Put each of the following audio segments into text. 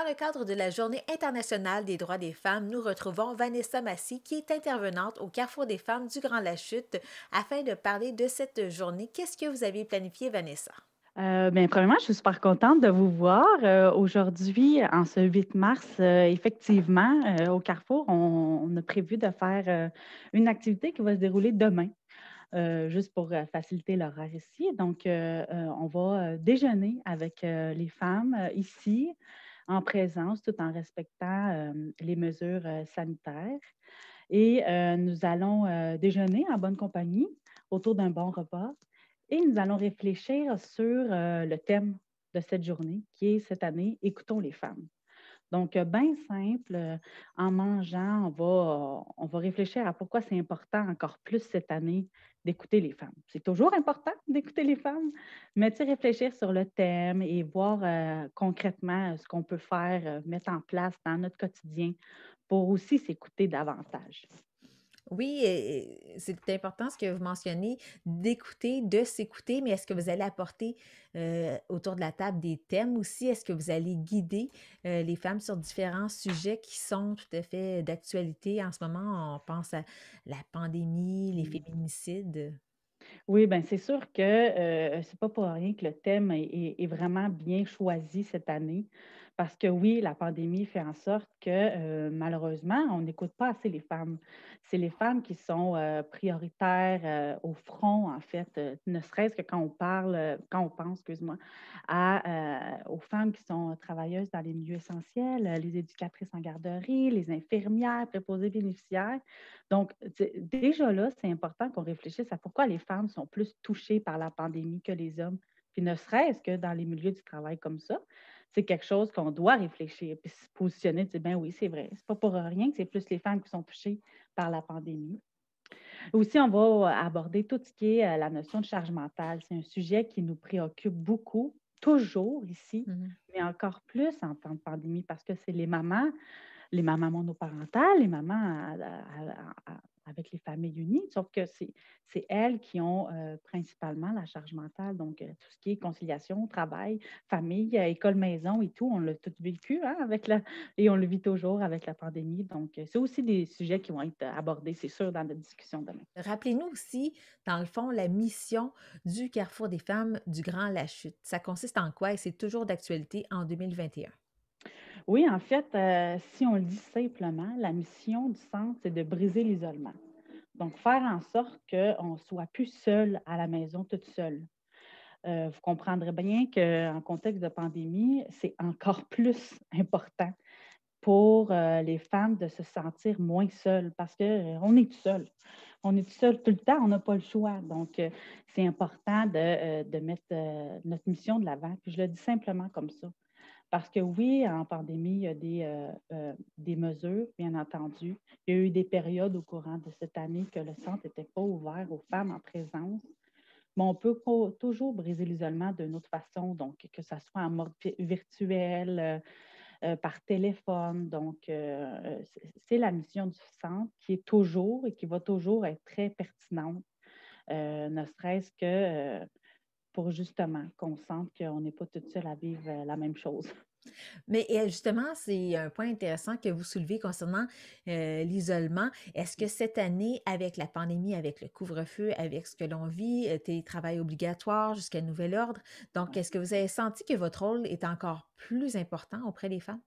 Dans le cadre de la Journée internationale des droits des femmes, nous retrouvons Vanessa Massy, qui est intervenante au Carrefour des femmes du Grand Lachute, afin de parler de cette journée. Qu'est-ce que vous avez planifié, Vanessa? Premièrement, je suis super contente de vous voir. Aujourd'hui, en ce 8 mars, effectivement, au Carrefour, on a prévu de faire une activité qui va se dérouler demain, juste pour faciliter l'horaire ici. Donc, on va déjeuner avec les femmes ici, en présence, tout en respectant les mesures sanitaires. Et nous allons déjeuner en bonne compagnie autour d'un bon repas. Et nous allons réfléchir sur le thème de cette journée, qui est cette année, Écoutons les femmes. Donc, bien simple, en mangeant, on va réfléchir à pourquoi c'est important encore plus cette année d'écouter les femmes. C'est toujours important d'écouter les femmes, mais tu sais, réfléchir sur le thème et voir concrètement ce qu'on peut faire, mettre en place dans notre quotidien pour aussi s'écouter davantage. Oui, c'est important ce que vous mentionnez, d'écouter, de s'écouter, mais est-ce que vous allez apporter autour de la table des thèmes aussi? Est-ce que vous allez guider les femmes sur différents sujets qui sont tout à fait d'actualité en ce moment? On pense à la pandémie, les féminicides. Oui, bien, c'est sûr que c'est pas pour rien que le thème est vraiment bien choisi cette année. Parce que oui, la pandémie fait en sorte que malheureusement, on n'écoute pas assez les femmes. C'est les femmes qui sont prioritaires au front, en fait, ne serait-ce que quand on parle, quand on pense, excuse-moi, aux femmes qui sont travailleuses dans les milieux essentiels, les éducatrices en garderie, les infirmières, préposées bénéficiaires. Donc, déjà là, c'est important qu'on réfléchisse à pourquoi les femmes sont plus touchées par la pandémie que les hommes. Puis ne serait-ce que dans les milieux du travail comme ça, c'est quelque chose qu'on doit réfléchir, puis se positionner, dire, ben oui, c'est vrai. C'est pas pour rien que c'est plus les femmes qui sont touchées par la pandémie. Aussi, on va aborder tout ce qui est la notion de charge mentale. C'est un sujet qui nous préoccupe beaucoup, toujours ici, Mhm. mais encore plus en temps de pandémie, parce que c'est les mamans monoparentales, les mamans avec les familles unies, sauf que c'est elles qui ont principalement la charge mentale. Donc, tout ce qui est conciliation, travail, famille, école, maison et tout, on l'a tout vécu hein, et on le vit toujours avec la pandémie. Donc, c'est aussi des sujets qui vont être abordés, c'est sûr, dans notre discussion demain. Rappelez-nous aussi, dans le fond, la mission du Carrefour des femmes du Grand Lachute. Ça consiste en quoi et c'est toujours d'actualité en 2021? Oui, en fait, si on le dit simplement, la mission du centre, c'est de briser l'isolement. Donc, faire en sorte qu'on ne soit plus seul à la maison, toute seule. Vous comprendrez bien qu'en contexte de pandémie, c'est encore plus important pour les femmes de se sentir moins seules parce qu'on est tout seul. On est tout seul tout le temps, on n'a pas le choix. Donc, c'est important de mettre notre mission de l'avant. Puis, je le dis simplement comme ça. Parce que oui, en pandémie, il y a des mesures, bien entendu. Il y a eu des périodes au courant de cette année que le centre n'était pas ouvert aux femmes en présence. Mais on peut toujours briser l'isolement d'une autre façon, donc que ce soit en mode virtuel, par téléphone. Donc, c'est la mission du centre qui est toujours et qui va toujours être très pertinente, ne serait-ce que pour justement qu'on sente qu'on n'est pas toute seule à vivre la même chose. Mais justement, c'est un point intéressant que vous soulevez concernant l'isolement. Est-ce que cette année, avec la pandémie, avec le couvre-feu, avec ce que l'on vit, télétravail obligatoire jusqu'à nouvel ordre, donc est-ce que vous avez senti que votre rôle est encore plus important auprès des femmes?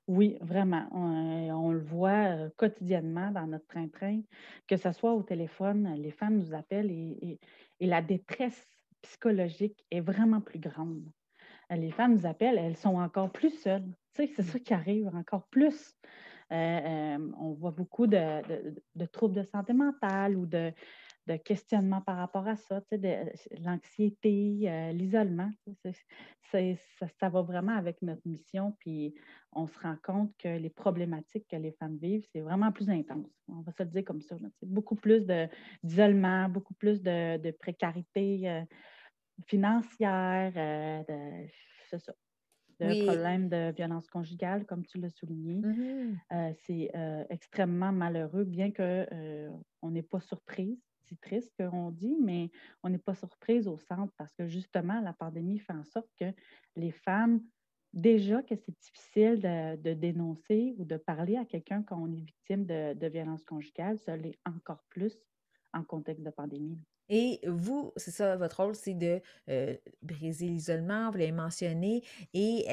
Oui, vraiment. On le voit quotidiennement dans notre train-train, que ce soit au téléphone, les femmes nous appellent et la détresse psychologique est vraiment plus grande. Les femmes nous appellent, elles sont encore plus seules. Tu sais, c'est ça qui arrive, encore plus. On voit beaucoup de troubles de santé mentale ou de questionnements par rapport à ça, tu sais, l'anxiété, l'isolement. Ça va vraiment avec notre mission, puis on se rend compte que les problématiques que les femmes vivent, c'est vraiment plus intense. On va se le dire comme ça. Là, tu sais, beaucoup plus d'isolement, beaucoup plus de précarité financière, c'est ça, de Oui. problèmes de violence conjugale, comme tu l'as souligné. Mhm. C'est extrêmement malheureux, bien qu'on n'est pas surprise. C'est triste qu'on dit, mais on n'est pas surprise au centre parce que justement, la pandémie fait en sorte que les femmes Déjà que c'est difficile de dénoncer ou de parler à quelqu'un quand on est victime de violences conjugales, ça l'est encore plus en contexte de pandémie. Et vous, c'est ça, votre rôle, c'est de briser l'isolement, vous l'avez mentionné. Et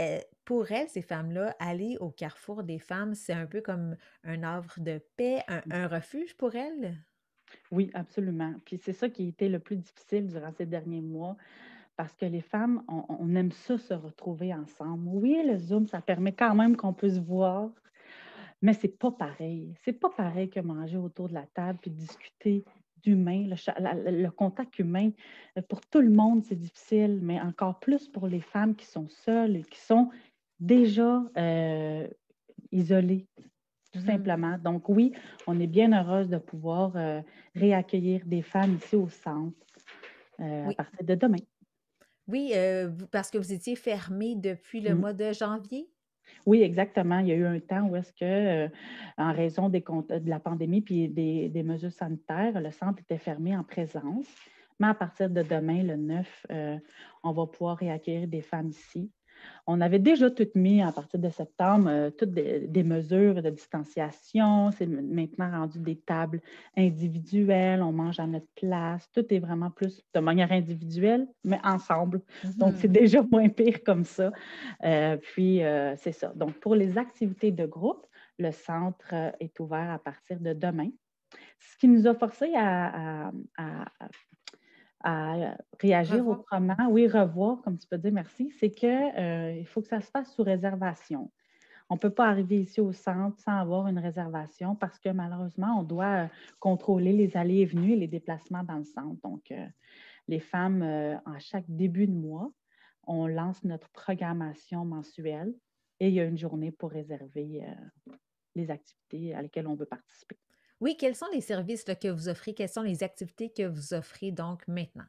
pour elles, ces femmes-là, aller au carrefour des femmes, c'est un peu comme un havre de paix, un refuge pour elles? Oui, absolument. Puis c'est ça qui a été le plus difficile durant ces derniers mois, parce que les femmes, on aime ça se retrouver ensemble. Oui, le Zoom, ça permet quand même qu'on puisse voir, mais c'est pas pareil. C'est pas pareil que manger autour de la table puis discuter d'humain, le contact humain. Pour tout le monde, c'est difficile, mais encore plus pour les femmes qui sont seules et qui sont déjà isolées, tout Mhm. simplement. Donc oui, on est bien heureuse de pouvoir réaccueillir des femmes ici au centre à Oui, partir de demain. oui, parce que vous étiez fermé depuis le Mm. mois de janvier? Oui, exactement. Il y a eu un temps où est-ce que, en raison de la pandémie puis des mesures sanitaires, le centre était fermé en présence. Mais à partir de demain, le 9, on va pouvoir réaccueillir des femmes ici. On avait déjà tout mis à partir de septembre, toutes des mesures de distanciation. C'est maintenant rendu des tables individuelles. On mange à notre place. Tout est vraiment plus de manière individuelle, mais ensemble. Donc, c'est Mhm. déjà moins pire comme ça. C'est ça. Donc, pour les activités de groupe, le centre est ouvert à partir de demain. Ce qui nous a forcé à réagir Revoir. autrement, oui, revoir, comme tu peux dire, merci, c'est que, il faut que ça se fasse sous réservation. On ne peut pas arriver ici au centre sans avoir une réservation parce que malheureusement, on doit contrôler les allées et venues et les déplacements dans le centre. Donc, les femmes, en chaque début de mois, on lance notre programmation mensuelle et il y a une journée pour réserver les activités à lesquelles on veut participer. Oui, quels sont les services là, que vous offrez? Quelles sont les activités que vous offrez donc maintenant?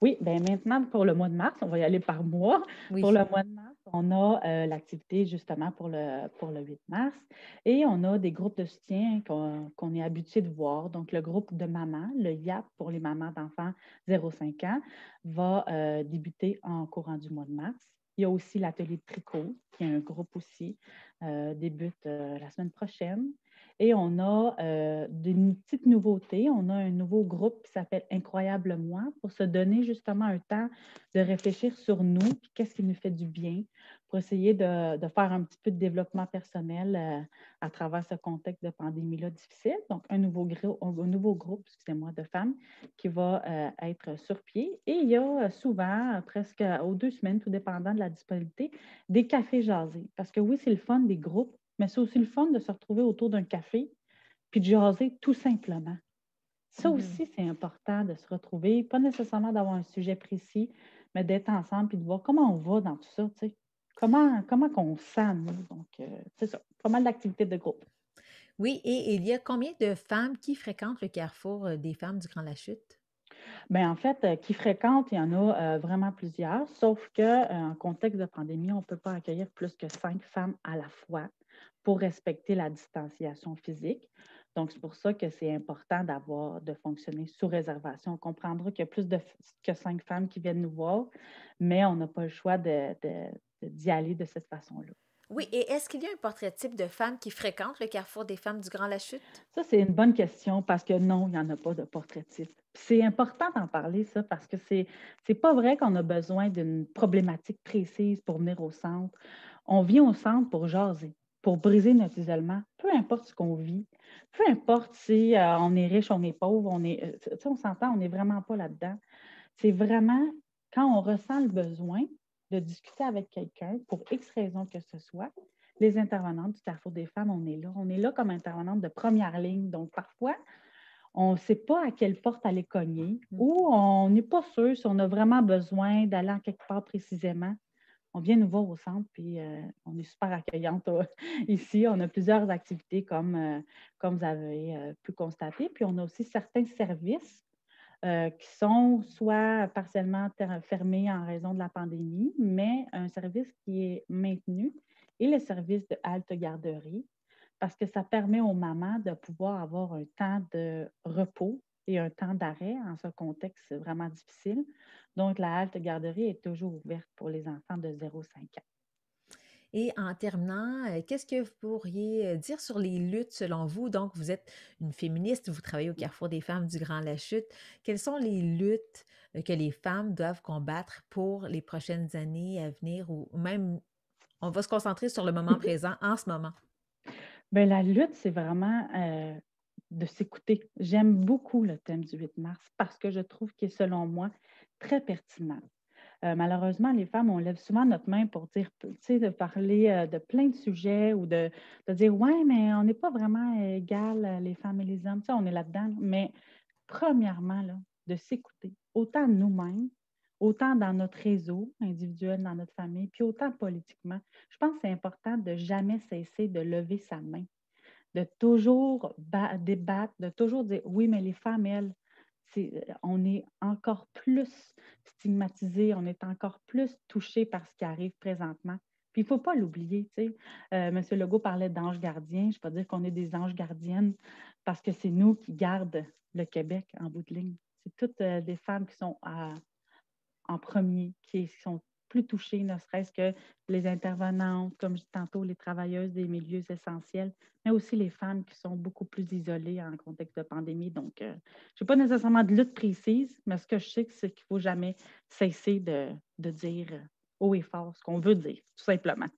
Oui, bien maintenant, pour le mois de mars, on va y aller par mois. Pour Oui. le mois de mars, on a l'activité justement pour le 8 mars et on a des groupes de soutien qu'on est habitué de voir. Donc, le groupe de mamans, le YAP pour les mamans d'enfants 0,5 ans, va débuter en courant du mois de mars. Il y a aussi l'atelier de tricot, qui est un groupe aussi, débute la semaine prochaine. Et on a des petites nouveautés. On a un nouveau groupe qui s'appelle Incroyable Moi pour se donner justement un temps de réfléchir sur nous, puis qu'est-ce qui nous fait du bien, pour essayer de faire un petit peu de développement personnel à travers ce contexte de pandémie-là difficile. Donc, un nouveau groupe, excusez-moi, de femmes qui va être sur pied. Et il y a souvent, presque aux 2 semaines, tout dépendant de la disponibilité, des cafés jasés. Parce que oui, c'est le fun des groupes, mais c'est aussi le fun de se retrouver autour d'un café puis de jaser tout simplement. Ça Mhm. aussi, c'est important de se retrouver, pas nécessairement d'avoir un sujet précis, mais d'être ensemble puis de voir comment on va dans tout ça, tu sais. Comment qu'on se sent, nous. Donc, c'est ça, pas mal d'activités de groupe. Oui, et il y a combien de femmes qui fréquentent le carrefour des femmes du Grand Lachute? Bien, en fait, qui fréquentent, il y en a vraiment plusieurs, sauf qu'en contexte de pandémie, on ne peut pas accueillir plus que 5 femmes à la fois pour respecter la distanciation physique. Donc, c'est pour ça que c'est important de fonctionner sous réservation. On comprendra qu'il y a plus que 5 femmes qui viennent nous voir, mais on n'a pas le choix d'y aller de cette façon-là. Oui, et est-ce qu'il y a un portrait type de femmes qui fréquentent le carrefour des femmes du Grand Lachute? Ça, c'est une bonne question parce que non, il n'y en a pas de portrait type. Puis c'est important d'en parler, ça, parce que c'est pas vrai qu'on a besoin d'une problématique précise pour venir au centre. On vient au centre pour jaser, pour briser notre isolement, peu importe ce qu'on vit, peu importe si on est riche, on est pauvre, tu sais, on s'entend, on n'est vraiment pas là-dedans. C'est vraiment quand on ressent le besoin de discuter avec quelqu'un pour X raison que ce soit, les intervenantes du Carrefour des femmes, on est là. On est là comme intervenante de première ligne. Donc, parfois, on ne sait pas à quelle porte aller cogner Mm. ou on n'est pas sûr si on a vraiment besoin d'aller en quelque part précisément. On vient nous voir au centre, puis on est super accueillante ici. On a plusieurs activités comme vous avez pu constater. Puis on a aussi certains services qui sont soit partiellement fermés en raison de la pandémie, mais un service qui est maintenu et le service de halte garderie, parce que ça permet aux mamans de pouvoir avoir un temps de repos et un temps d'arrêt en ce contexte vraiment difficile. Donc, la halte garderie est toujours ouverte pour les enfants de 0 à 5 ans. Et en terminant, qu'est-ce que vous pourriez, dire sur les luttes selon vous? Donc vous êtes une féministe, vous travaillez au Carrefour des femmes du Grand Lachute. Quelles sont les luttes, que les femmes doivent combattre pour les prochaines années à venir ou même on va se concentrer sur le moment présent, en ce moment? Bien, la lutte, c'est vraiment de s'écouter. J'aime beaucoup le thème du 8 mars parce que je trouve qu'il est, selon moi, très pertinent. Malheureusement, les femmes, on lève souvent notre main pour dire, tu sais, de parler de plein de sujets ou de dire, ouais, mais on n'est pas vraiment égales, les femmes et les hommes. Tu sais, on est là-dedans. Mais premièrement, là, de s'écouter, autant nous-mêmes, autant dans notre réseau individuel, dans notre famille, puis autant politiquement. Je pense que c'est important de jamais cesser de lever sa main, de toujours débattre, de toujours dire oui, mais les femmes, elles, on est encore plus stigmatisées, on est encore plus touchées par ce qui arrive présentement. Puis il ne faut pas l'oublier, tu sais. M. Legault parlait d'anges gardiens. Je ne vais pas dire qu'on est des anges gardiennes parce que c'est nous qui gardent le Québec en bout de ligne. C'est toutes des femmes qui sont en premier, qui sont plus touchées, ne serait-ce que les intervenantes, comme je dis tantôt, les travailleuses des milieux essentiels, mais aussi les femmes qui sont beaucoup plus isolées en contexte de pandémie. Donc, je n'ai pas nécessairement de lutte précise, mais ce que je sais, c'est qu'il ne faut jamais cesser de dire haut et fort ce qu'on veut dire, tout simplement.